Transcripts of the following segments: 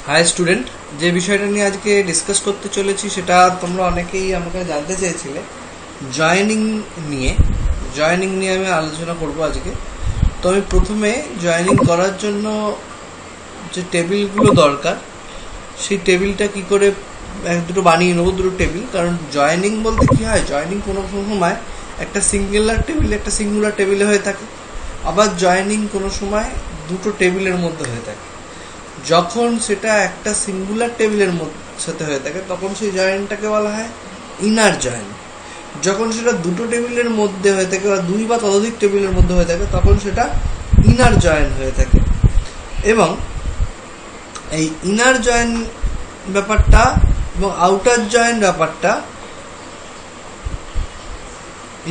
High student, যে বিষয়টা নিয়ে আজকে ডিসকাস করতে চলেছি সেটা তোমরা অনেকেই আমাকে জানতে চেয়েছিলে। জয়েনিং নিয়ে আমি আলোচনা করব আজকে। তো আমি প্রথমে জয়েনিং করার জন্য যে টেবিলগুলো দরকার সেই টেবিলটা কি করে দুটো বানিয়ে নেবো, দুটো টেবিল। কারণ জয়েনিং বলতে কি হয়, জয়েনিং কোনো সময় একটা সিঙ্গুলার টেবিলে হয়ে থাকে, আবার জয়েনিং কোনো সময় দুটো টেবিলের মধ্যে হয়ে থাকে। যখন সেটা একটা সিঙ্গুলার টেবিলের সাথে হয়ে থাকে তখন সেই জয়েন্টটাকে বলা হয় ইনার জয়েন্ট। যখন সেটা দুটো টেবিলের মধ্যে হয়ে থাকে বা দুই বা ততোধিক টেবিলের মধ্যে হয়ে থাকে তখন সেটা ইনার জয়েন্ট হয়ে থাকে। এবং এই ইনার জয়েন্ট ব্যাপারটা এবং আউটার জয়েন্ট ব্যাপারটা,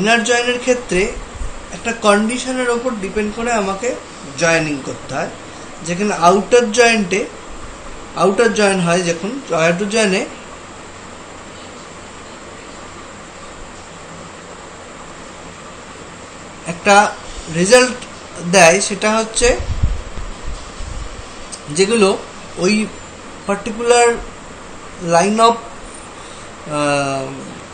ইনার জয়েন্টের ক্ষেত্রে একটা কন্ডিশনের ওপর ডিপেন্ড করে আমাকে জয়েনিং করতে হয়। যেখানে আউটার জয়েন হয়, যখন আউটার জয়েনে একটা রেজাল্ট দেয়, সেটা হচ্ছে যেগুলো ওই পার্টিকুলার লাইন অফ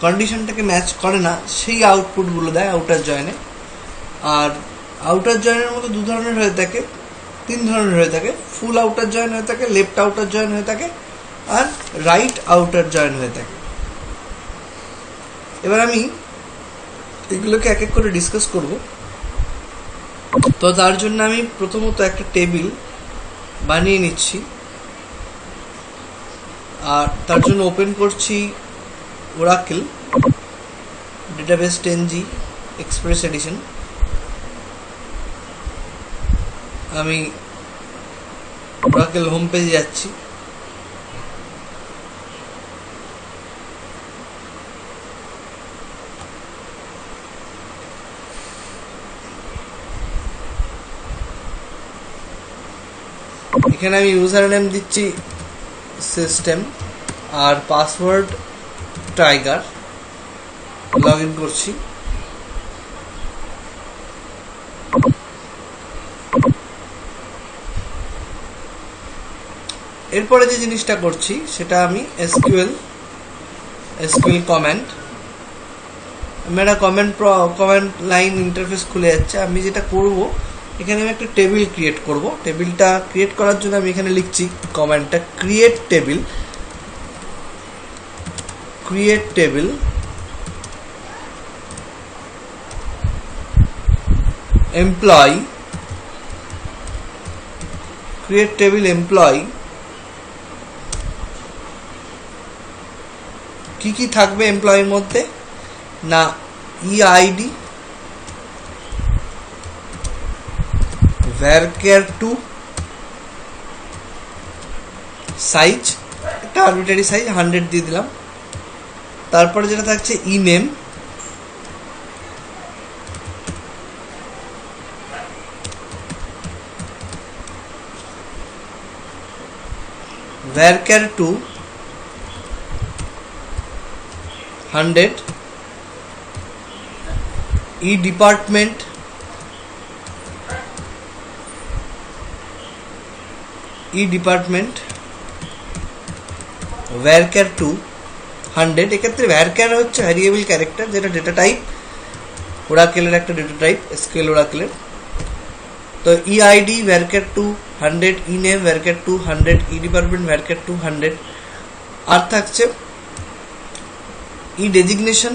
কন্ডিশনটাকে ম্যাচ করে না, সেই আউটপুটগুলো দেয় আউটার জয়েনে। আর আউটার জয়েনের মধ্যে তিন ধরনের হয়ে থাকে। ফুল আউটার জয়েন হয়ে থাকে, লেফট আউটার জয়েন হয়ে থাকে, আর রাইট আউটার জয়েন হয়ে থাকে। এবার আমি এগুলোকে এক এক করে ডিসকাস করব। তো তার জন্য আমি প্রথমত একটা টেবিল বানিয়ে নিচ্ছি, আর তার জন্য ওপেন করছি Oracle database 10G express edition. আমি ওরাকেল হোম পেজে যাচ্ছি। এখানে আমি ইউজার নেম দিচ্ছি সিস্টেম আর পাসওয়ার্ড টাইগার। লগ ইন করছি। এরপরে যে জিনিসটা করছি সেটা আমি এসকিউএল কমেন্ট, একটা কমেন্ট লাইন ইন্টারফেস খুলে যাচ্ছে। আমি যেটা করব, এখানে আমি একটা টেবিল ক্রিয়েট করব। টেবিলটা ক্রিয়েট করার জন্য আমি এখানে লিখছি কমেন্টটা create table employee, create table employee. কি থাকবে এমপ্লয়ির মধ্যে না, ইআইডি, var_char2, সাইজ একটা আরবিটারি সাইজ 100 দিয়ে দিলাম। তারপরে যেটা থাকছে ইনেম, var_char2 100, ডিপার্টমেন্ট, var_char2 100। এক্ষেত্রে var_char হচ্ছে ভ্যারিয়েবল ক্যারেক্টার, যেটা ডেটা টাইপ, ওরাকেলের একটা ডেটা টাইপ, এসকিউএল ওরাকেলের। তো EID var_char2 100, ইনেম var_char2 100, department var_char2 100। আর থাকছে designation,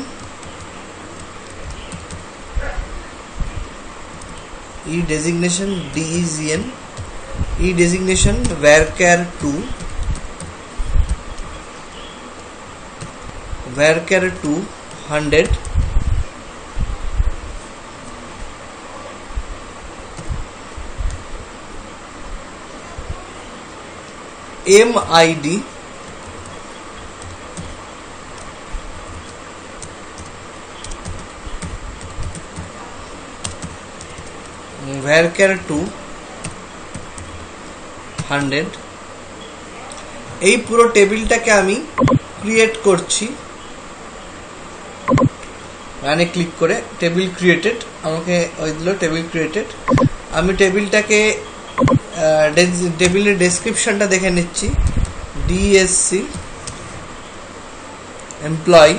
designation var_char2 100, MID var_char2 100। এই পুরো টেবিলটাকে আমি ক্রিয়েট করছি। মানে ক্লিক করে টেবিল ক্রিয়েটেড আমাকে ওই দিল টেবিল ক্রিয়েটেড। আমি টেবিলটাকে টেবিলের ডেসক্রিপশনটা দেখে নিচ্ছি। DSC employee,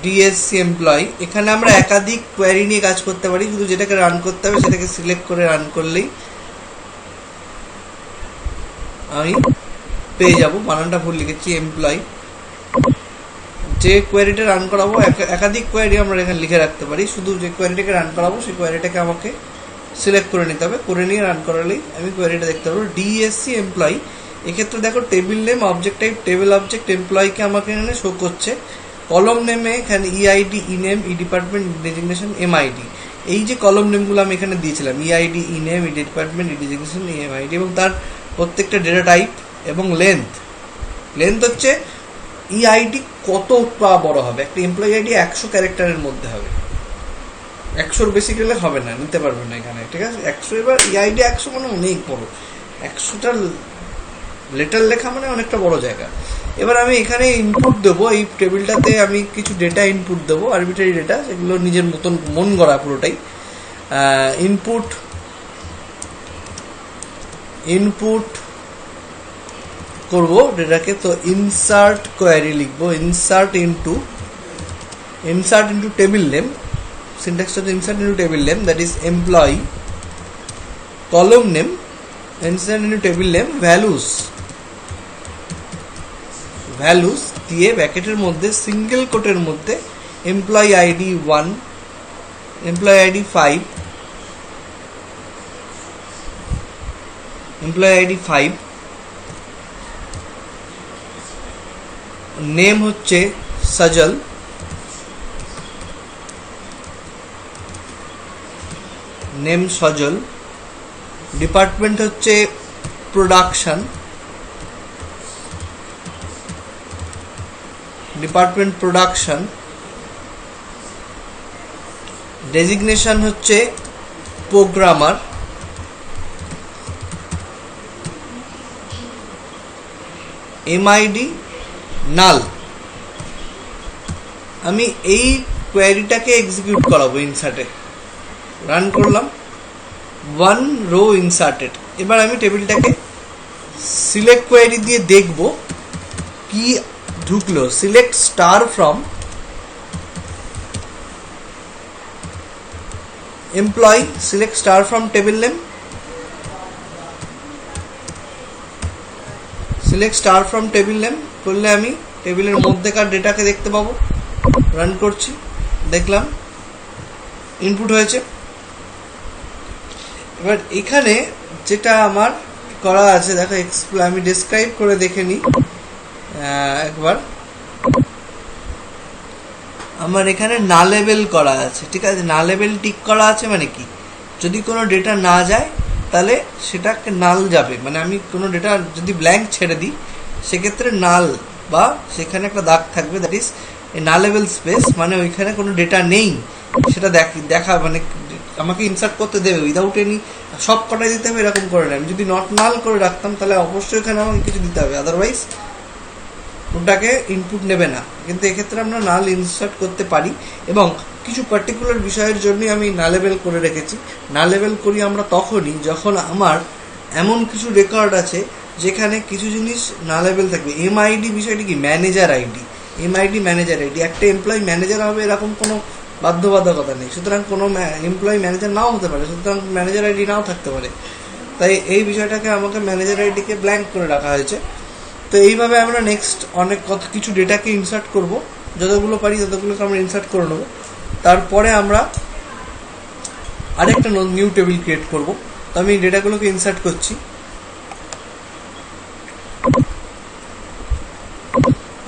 DSC employee. এখানে আমরা একাধিক কোয়ারি নিয়ে কাজ করতে পারি, শুধু যেটাকে রান করতে হবে সেটাকে সিলেক্ট করে রান করলেই আমি পেয়ে যাব। বানানটা ভুল লিখেছি, এমপ্লয়ি। যে কোয়ারিটা রান করাবো, একাধিক কোয়ারি আমরা এখানে লিখে রাখতে পারি, শুধু যে কোয়ারিটাকে রান করাবো সেই কোয়ারিটাকে আমাকে সিলেক্ট করে নিতে হবে, করে নিয়ে রান করালেই আমি কোয়ারিটা দেখতে পারবো। ডিএসসি এমপ্লয়ি, এক্ষেত্রে দেখো table name, object type table object, এমপ্লয়িকে আমাকে এখানে শো করছে। কলম নেমে এখানে EID, E name, E department, designation, MID, এই যে কলম নেমগুলো আমি এখানে দিয়েছিলাম, EID, E name, E department, E designation, MID, এবং তার প্রত্যেকটা ডেটা টাইপ এবং লেন্থ। লেন্থ হচ্ছে ইআইডি কতটা বড় হবে। একটা এমপ্লয়ি আইডি 100 ক্যারেক্টারের মধ্যে হবে, 100-র বেশি গেলে হবে না, নিতে পারবে না এখানে, ঠিক আছে। 100, এবার ইআইডি 100 মানে অনেক বড়, 100টা লেটার লেখা মানে অনেকটা বড় জায়গা। এবার আমি এখানে ইনপুট দেবো, এই টেবিলটাতে আমি কিছু ডেটা ইনপুট দেবো, আরবিটারি ডেটা, সেগুলো নিজের মতন মন গড়া পুরোটাই। ইনপুট করব ডেটাকে, তো ইনসার্ট কোয়ারি লিখবো, ইনসার্ট ইনটু টেবিল নেম, সিনট্যাক্সটা হচ্ছে insert into table name, that is employee, column name, insert into table name, values দিয়ে ব্র্যাকেটের মধ্যে সিঙ্গেল কোটের মধ্যে employee ID 1, employee ID 5, employee ID 5, name হচ্ছে সজল, নেম সজল, ডিপার্টমেন্ট হচ্ছে প্রোডাকশন, ডিপার্টমেন্ট প্রোডাকশন, ডেজিগনেশন হচ্ছে প্রোগ্রামার, এমআইডি নাল। আমি এই কোয়ারিটাকে এক্সিকিউট করাবো, ইনসার্টে রান করলাম, 1 রো ইনসার্টেড। এবার আমি টেবিলটাকে সিলেক্ট কোয়ারি দিয়ে দেখব কি ঢুকলো। Select star from employee, select star from table name, select star from table name করলে আমি টেবিলের মধ্যেকার ডেটাকে দেখতে পাবো। রান করছি, দেখলাম ইনপুট হয়েছে। এবার এখানে যেটা আমার করা আছে দেখো, আমি ডেসক্রাইব করে দেখে নিই একবার। আমার এখানে না লেবেল করা আছে, ঠিক আছে। না লেবেল টিক করা আছে মানে কি, যদি কোনো ডেটা না যায় তাহলে সেটাকে নাল যাবে, মানে আমি কোনো ডেটা যদি ব্ল্যাঙ্ক ছেড়ে দিই সেক্ষেত্রে নাল, বা সেখানে একটা দাগ থাকবে, দ্যাট ইজ এ না লেবেল স্পেস, মানে ওইখানে কোনো ডেটা নেই সেটা দেখা, মানে আমাকে ইনসার্ট করতে দেবে উইদাউট এনি, সব কটাই দিতে হবে এরকম করে না। আমি যদি নট নাল করে রাখতাম তাহলে অবশ্যই এখানে আমাকে কিছু দিতে হবে, আদারওয়াইজ ওটাকে ইনপুট নেবে না। কিন্তু এক্ষেত্রে আমরা নাল ইনসার্ট করতে পারি, এবং কিছু পার্টিকুলার বিষয়ের জন্যই আমি না লেবেল করে রেখেছি। না লেবেল করি আমরা তখনই যখন আমার এমন কিছু রেকর্ড আছে যেখানে কিছু জিনিস না লেবেল থাকবে। এমআইডি বিষয়টি কি, manager ID, MID manager ID, একটা এমপ্লয়ি ম্যানেজার হবে এরকম কোনো বাধ্যবাধকতা নেই, সুতরাং কোনো এমপ্লয়ি ম্যানেজার নাও হতে পারে, সুতরাং ম্যানেজার আইডি নাও থাকতে পারে। তাই এই বিষয়টাকে আমাকে ম্যানেজার আইডিকে ব্ল্যাঙ্ক করে রাখা হয়েছে। তো এইভাবে আমরা নেক্সট অনেক কিছু ডেটাকে ইনসার্ট করব, যতগুলো পারি ততগুলোকে আমরা ইনসার্ট করে নেব। তারপরে আমরা আরেকটা নিউ টেবিল ক্রিয়েট করব। তো আমি ডেটাগুলোকে ইনসার্ট করছি।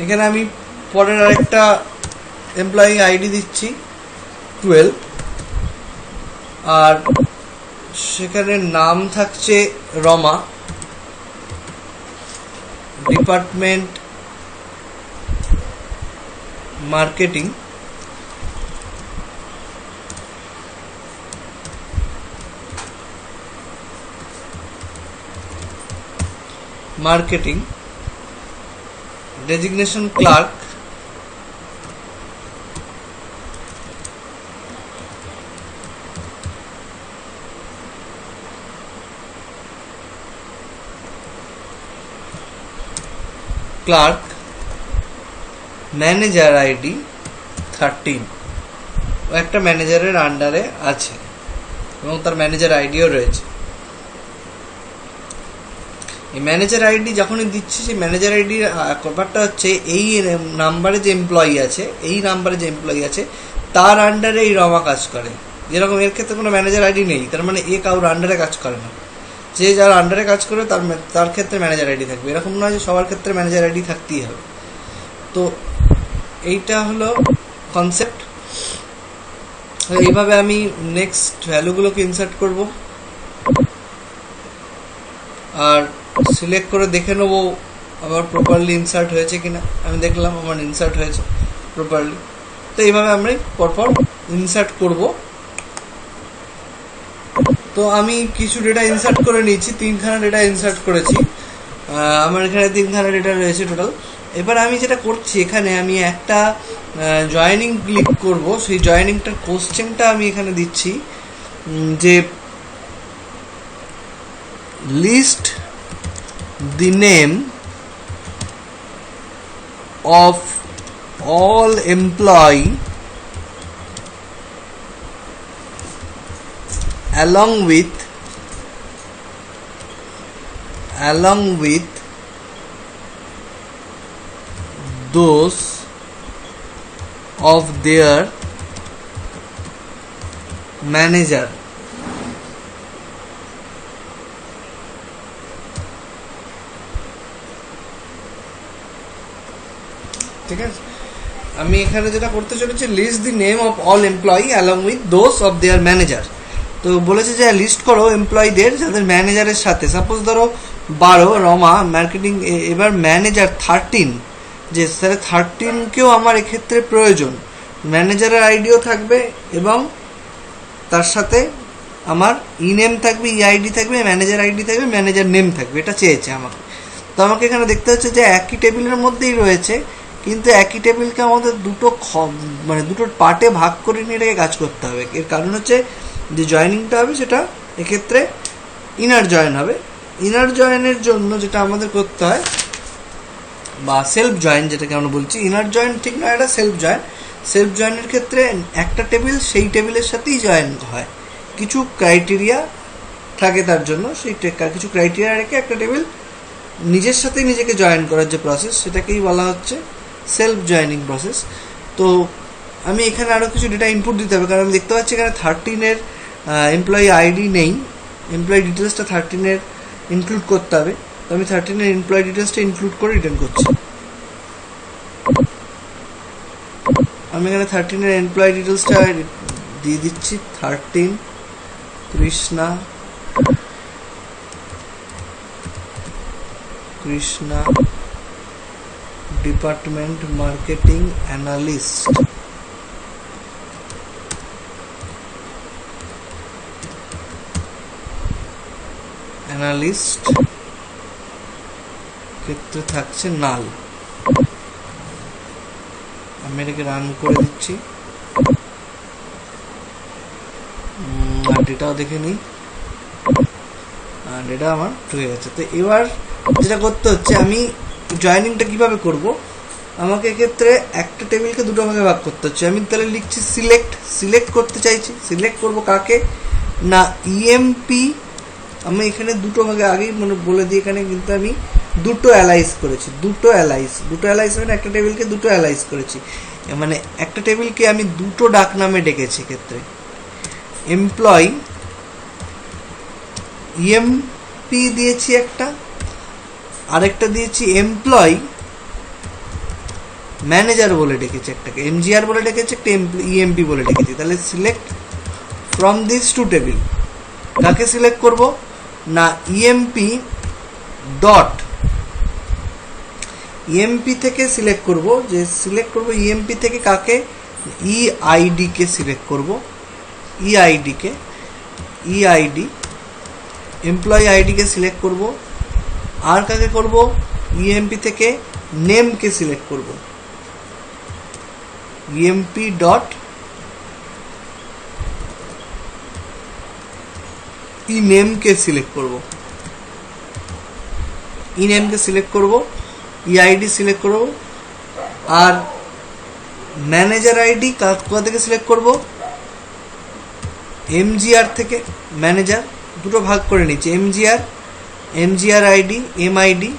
এখানে আমি পরের আরেকটা এমপ্লয়ি আইডি দিচ্ছি 12, আর সেখানে নাম থাকছে Rama, department marketing, designation clerk, clerk manager ID 13, ও একটা ম্যানেজারের আন্ডারে আছে এবং তার ম্যানেজার আইডিও রয়েছে। এই ম্যানেজার আইডি যখনই দিচ্ছি, সেই ম্যানেজার আইডির ব্যাপারটা হচ্ছে এই নাম্বারে যে এমপ্লয়ি আছে, এই নাম্বারে যে এমপ্লয়ি আছে তার আন্ডারে এই রমা কাজ করে। যেরকম এর ক্ষেত্রে কোনো ম্যানেজার আইডি নেই, তার মানে এ কারোর আন্ডারে কাজ করে না। যে যার আন্ডারে কাজ করে তার ক্ষেত্রে ম্যানেজার আইডি থাকবে, এরকম নয় যে সবার ক্ষেত্রে ম্যানেজার আইডি থাকতেই হবে। তো এইটা হলো কনসেপ্ট। এইভাবে আমি নেক্সট ভ্যালুগুলোকে ইনসার্ট করব আর সিলেক্ট করে দেখে নেবো আমার প্রপারলি ইনসার্ট হয়েছে কিনা। আমি দেখলাম আমার ইনসার্ট হয়েছে প্রপারলি। তো এইভাবে আমরা পরপর ইনসার্ট করব। তো আমি কিছু ডেটা ইনসার্ট করে নিয়েছি, 3খানা ডেটা ইনসার্ট করেছি। আমার এখানে 3খানা ডেটা রয়েছে টোটাল। এবার আমি যেটা করছি, এখানে আমি একটা জয়েনিং ক্লিক করব। সেই জয়েনিংটার কোশ্চেনটা আমি এখানে দিচ্ছি যে list the name of all employee along with those of their manager। ঠিক আছে, আমি এখানে যেটা করতে চলেছি, list the name of all employee along with those of their manager. তো বলেছে যে লিস্ট করো এমপ্লয়ীদের যাদের ম্যানেজারের সাথে। সাপোজ ধরো 12 রমা মার্কেটিং, এবার ম্যানেজার 13, যে তাহলে 13কেও আমার এক্ষেত্রে প্রয়োজন। ম্যানেজারের আইডিও থাকবে এবং তার সাথে আমার নেম থাকবে, আইডি থাকবে, ম্যানেজার আইডি থাকবে, ম্যানেজার নেম থাকবে। এটা চেয়েছে আমাকে। তো আমাকে এখানে দেখতে হচ্ছে যে একই টেবিলের মধ্যেই রয়েছে, কিন্তু একই টেবিলকে আমাদের দুটো পার্টে ভাগ করে নিয়ে এটাকে কাজ করতে হবে। এর কারণ হচ্ছে যে জয়েনিংটা হবে সেটা এক্ষেত্রে ইনার জয়েন হবে। ইনার জয়েনের জন্য যেটা আমাদের করতে হয়, বা সেলফ জয়েন যেটাকে আমরা বলছি, ইনার জয়েন ঠিক নয়, এটা সেলফ জয়েন। সেলফ জয়েনের ক্ষেত্রে একটা টেবিল সেই টেবিলের সাথেই জয়েন হয়, কিছু ক্রাইটেরিয়া থাকে তার জন্য। সেই কিছু ক্রাইটেরিয়া রেখে একটা টেবিল নিজের সাথেই নিজেকে জয়েন করার যে প্রসেস, সেটাকেই বলা হচ্ছে সেলফ জয়েনিং প্রসেস। তো আমি এখানে আরও কিছু ডেটা ইনপুট দিতে হবে, কারণ আমি দেখতে পাচ্ছি এখানে 13-এর এমপ্লয়ি আইডি নেই। এমপ্লয়ি ডিটেলসটা 13-এর ইনক্লুড করতে হবে। তো আমি 13-এর এমপ্লয়ি ডিটেলসটা ইনক্লুড করে রিটার্ন করছি। আমি এখানে 13-এর এমপ্লয়ি ডিটেলসটা দিয়ে দিচ্ছি। 13 কৃষ্ণা ডিপার্টমেন্ট মার্কেটিং অ্যানালিস্ট। ক্ষেত্রে থাকছে নাল। আমি এটাকে রান করে দিচ্ছি, ডেটাও দেখে নিই। ডেটা আমার হয়ে গেছে। তো এবার যেটা করতে হচ্ছে, আমি জয়েনিংটা কিভাবে করব, আমাকে এক্ষেত্রে একটা টেবিলকে দুটো ভাগে ভাগ করতে হচ্ছে। আমি তাহলে লিখছি সিলেক্ট করতে চাইছি। সিলেক্ট করব কাকে না, ইএমপি। আমি এখানে দুটো ভাগে আগেই বলে দিই, এখানে কিন্তু আমি দুটো অ্যালাইজ করেছি। দুটো অ্যালাইজ মানে একটা টেবিলকে দুটো অ্যালাইজ করেছি, মানে একটা টেবিলকে আমি দুটো ডাক নামে ডেকেছি। ক্ষেত্রে এমপ্লয়ি ইএমপি দিয়েছি একটা, আরেকটা দিয়েছি এমপ্লয়ি ম্যানেজার বলে ডেকেছি। একটাকে এমজিআর বলে ডেকেছি, একটা ইএমপি বলে ডেকেছি। তাহলে select from this to table কাকে সিলেক্ট করব না, ইএমপি ডট ইএমপি থেকে সিলেক্ট করব। যে সিলেক্ট করব ইএমপি থেকে কাকে, ইআইডি কে সিলেক্ট করব। ইআইডি এমপ্লয়ি আইডি কে সিলেক্ট করব। আর কাকে করব, ইএমপি থেকে নেম কে সিলেক্ট করব। ইএমপি ডট নেম কে সিলেক্ট করব। নেম কে সিলেক্ট করব। ইআইডি সিলেক্ট করব। আর ম্যানেজার আইডি কোথা থেকে সিলেক্ট করব, এমজিআর থেকে। ম্যানেজার দুটো ভাগ করে নিচ্ছি, এমজিআর আইডি এমআইডি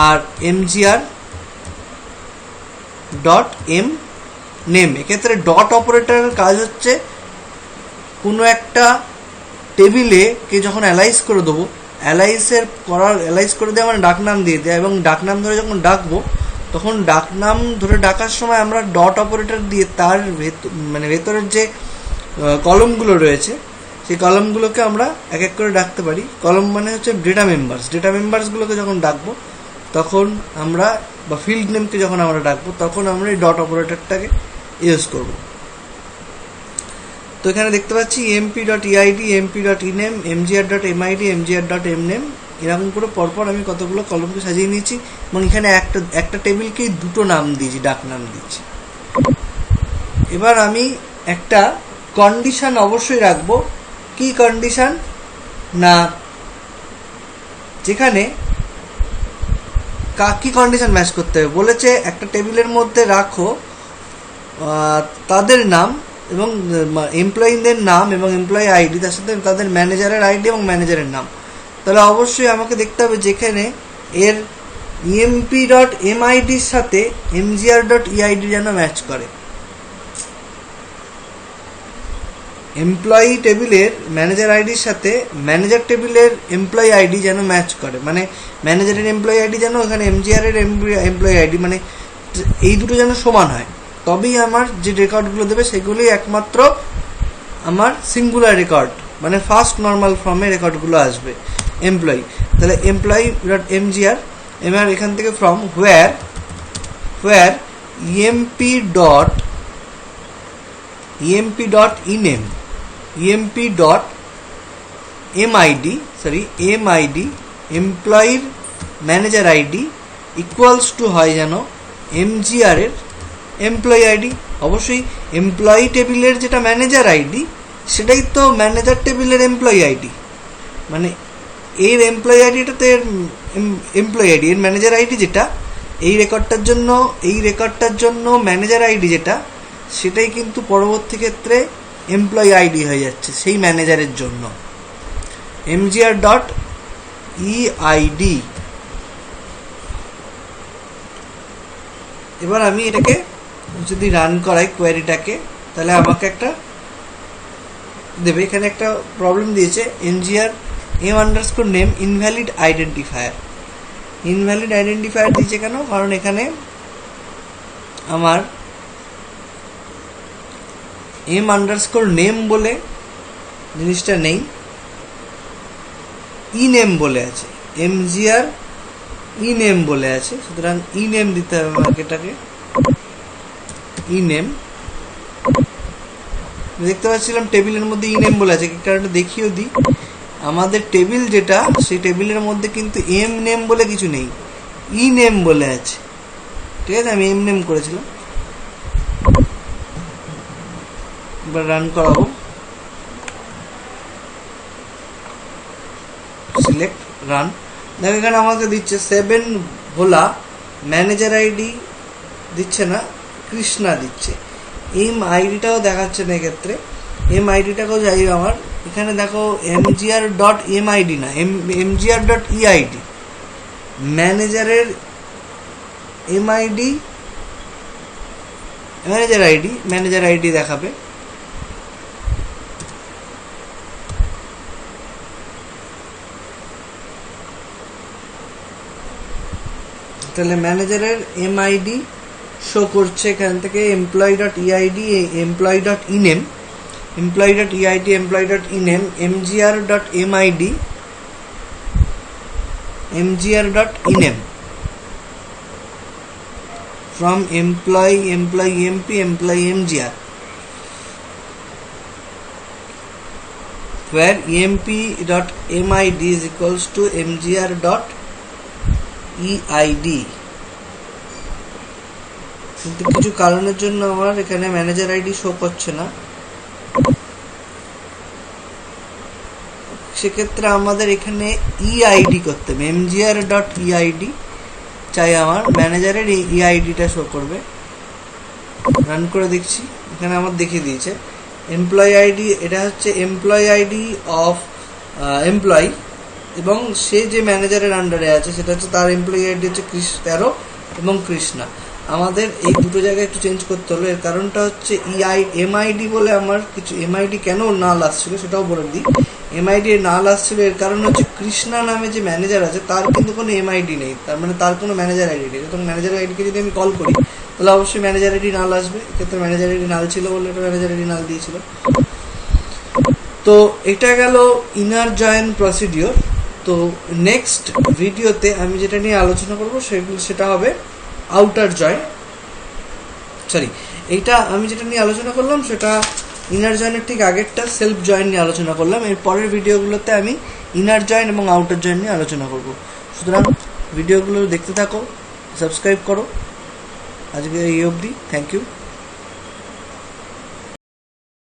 আর এমজিআর ডট এম নেম। এক্ষেত্রে ডট অপারেটরের কাজ হচ্ছে কোনো একটা টেবিলে কে যখন অ্যালাইজ করে দেবো, অ্যালাইজ করে দেওয়া মানে ডাকনাম দিয়ে দেয়, এবং ডাকনাম ধরে যখন ডাকবো তখন ডাকনাম ধরে ডাকার সময় আমরা ডট অপারেটর দিয়ে তার ভেতরের যে কলমগুলো রয়েছে সেই কলমগুলোকে আমরা এক এক করে ডাকতে পারি। কলম মানে হচ্ছে ডেটা মেম্বার্সগুলোকে যখন ডাকবো তখন আমরা, বা ফিল্ড নেমকে যখন আমরা ডাকবো তখন আমরা এই ডট অপারেটরটাকে ইউজ করব। তো এখানে দেখতে পাচ্ছি emp dot EID, emp dot ename, MGR dot MID, MGR dot mname, এরকম করে পরপর আমি কতগুলো কলমকে সাজিয়ে নিয়েছি এবং এখানে একটা টেবিলকেই দুটো নাম দিয়েছি, ডাক নাম দিয়েছি। এবার আমি একটা কন্ডিশন অবশ্যই রাখবো। কি কন্ডিশন না, যেখানে কি কন্ডিশন ম্যাচ করতে হবে বলেছে, একটা টেবিলের মধ্যে রাখো তাদের নাম এবং এমপ্লয়িদের নাম এবং এমপ্লয়ি আইডি, তার সাথে তাদের ম্যানেজারের আইডি এবং ম্যানেজারের নাম। তাহলে অবশ্যই আমাকে দেখতে হবে যেখানে এর ইএমপি ডট এমআইডির সাথে এমজিআর ডট ইআইডি যেন ম্যাচ করে। এমপ্লয়ি টেবিলের ম্যানেজার আইডির সাথে ম্যানেজার টেবিলের এমপ্লয়ি আইডি যেন ম্যাচ করে, মানে ম্যানেজারের এমপ্লয়ি আইডি যেন ওখানে এমজিআর এর এমপ্লয়ি আইডি, মানে এই দুটো যেন সমান হয়, তবেই আমার যে রেকর্ডগুলো দেবে সেগুলোই একমাত্র আমার সিঙ্গুলার রেকর্ড, মানে ফার্স্ট নর্মাল ফর্মে রেকর্ডগুলো আসবে এমপ্লয়ি। তাহলে এমপ্লয়ি ডট এমজিআর, এবার এখান থেকে from where emp dot ename, emp dot MID এমপ্লয়ির ম্যানেজার আইডি ইকুয়ালস টু হয় যেন এমজিআর এর এমপ্লয়ি আইডি। অবশ্যই এমপ্লয়ি টেবিলের যেটা ম্যানেজার আইডি সেটাই তো ম্যানেজার টেবিলের এমপ্লয়ি আইডি, মানে এর এমপ্লয়ি আইডিটাতে এমপ্লয়ি আইডি, এর ম্যানেজার আইডি যেটা এই রেকর্ডটার জন্য ম্যানেজার আইডি যেটা, সেটাই কিন্তু পরবর্তী ক্ষেত্রে এমপ্লয়ি আইডি হয়ে যাচ্ছে সেই ম্যানেজারের জন্য। MGR dot EID. এবার আমি এটাকে যদি রান করাই কোয়েরিটাকে, তাহলে আমাকে একটা দেবে। এখানে একটা প্রবলেম দিয়েছে, MGR M underscore name invalid identifier. Invalid identifier দিয়েছে কেন? কারণ এখানে আমার এম আন্ডারস্কোর নেম বলে জিনিসটা নেই, ই নেম বলে আছে, এমজিআর ই নেম বলে আছে। সুতরাং ই নেম দিতে হবে আমাকে, এটাকে ই নেম। দেখতে পাচ্ছিলাম টেবিলের মধ্যে ই নেম বলে আছে, একটা দেখিয়েও দিই। আমাদের টেবিল যেটা, সেই টেবিলের মধ্যে কিন্তু এম নেম বলে কিছু নেই, ই নেম বলে আছে। ঠিক আছে, আমি এম নেম করেছিলাম। এবার রান করাবো, সিলেক্ট রান। দেখো এখানে আমাকে দিচ্ছে 7 ভোলা, ম্যানেজার আইডি দিচ্ছে না, কৃষ্ণা দিচ্ছে। এম আইডিটাও দেখাচ্ছে না এক্ষেত্রে, এম আইডিটাকেও যাই আমার। এখানে দেখো এমজিআর ডট এমআইডি না, এমজিআর ডট ইআইডি, ম্যানেজারের এমআইডি ম্যানেজার আইডি দেখাবে। তাহলে ম্যানেজারের এমআইডি শো করছে এখান থেকে, employee dot EID, employee dot ename, employee dot EID, employee dot ename, MGR dot MID, MGR dot ename, from employee emp, employee MGR, where emp.mid is equals to mgr.eid। কিন্তু কিছু কারণের জন্য আমার এখানে manager ID show করছে না, সেক্ষেত্রে আমাদের এখানে ইআইডি করতে হবে, mgr.eid চাই। আমার ম্যানেজারের এই ইআইডিটা শো করবে। রান করে দেখছি, এখানে আমার দেখিয়ে দিয়েছে এমপ্লয়ি আইডি। এটা হচ্ছে এমপ্লয়ি আইডি অফ এমপ্লয়ি, এবং সে যে ম্যানেজারের আন্ডারে আছে সেটা হচ্ছে তার এমপ্লয়ি আইডি হচ্ছে 13 এবং কৃষ্ণা। আমাদের এই দুটো জায়গায় একটু চেঞ্জ করতে হলো। এর কারণটা হচ্ছে এমআইডি বলে আমার কিছু এমআইডি কেন নাল আসছিল সেটাও বলে দিই। এমআইডি নাল আসছিল এর কারণ হচ্ছে কৃষ্ণা নামে যে ম্যানেজার আছে তার কিন্তু কোনো এমআইডি নেই, তার মানে তার কোনো ম্যানেজার আইডি নেই। যখন ম্যানেজার আইডিকে যদি আমি কল করি তাহলে অবশ্যই ম্যানেজার আইডি নাল আসবে। এক্ষেত্রে ম্যানেজার আইডি নাল ছিল বলে এটা ম্যানেজার আইডি নাল দিয়েছিল। তো এটা গেল ইনার জয়েন প্রসিডিওর। তো নেক্সট ভিডিওতে আমি যেটা নিয়ে আলোচনা করবো সেটা হবে আউটার জয়েন। এইটা আমি যেটা নিয়ে আলোচনা করলাম সেটা ইনার জয়েনের ঠিক আগেরটা সেলফ জয়েন নিয়ে আলোচনা করলাম। এর পরের ভিডিওগুলোতে আমি ইনার জয়েন এবং আউটার জয়েন নিয়ে আলোচনা করব। সুতরাং ভিডিওগুলো দেখতে থাকো, সাবস্ক্রাইব করো। আজকে এই অবধি, থ্যাংক ইউ।